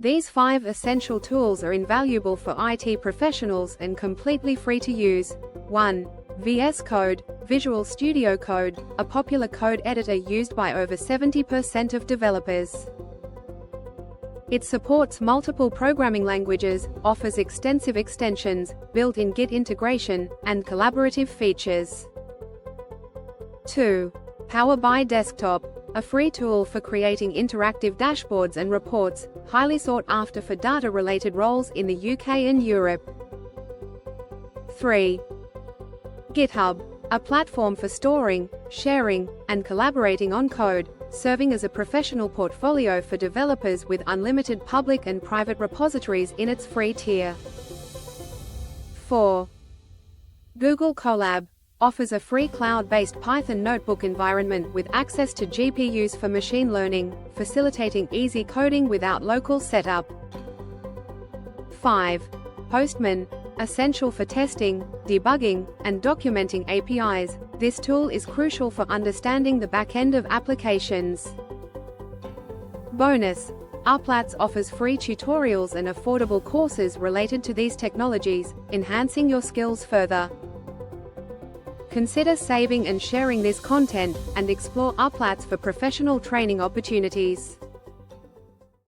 These 5 essential tools are invaluable for IT professionals and completely free to use. 1. VS Code, Visual Studio Code, a popular code editor used by over 70% of developers. It supports multiple programming languages, offers extensive extensions, built-in Git integration, and collaborative features. 2. Power BI Desktop, a free tool for creating interactive dashboards and reports, highly sought after for data-related roles in the UK and Europe. 3. GitHub, a platform for storing, sharing, and collaborating on code, serving as a professional portfolio for developers with unlimited public and private repositories in its free tier. 4. Google Colab offers a free cloud-based Python notebook environment with access to GPUs for machine learning, facilitating easy coding without local setup. 5. Postman, essential for testing, debugging, and documenting APIs. This tool is crucial for understanding the back-end of applications. Bonus: Uplatz offers free tutorials and affordable courses related to these technologies, enhancing your skills further. Consider saving and sharing this content, and explore Uplatz for professional training opportunities.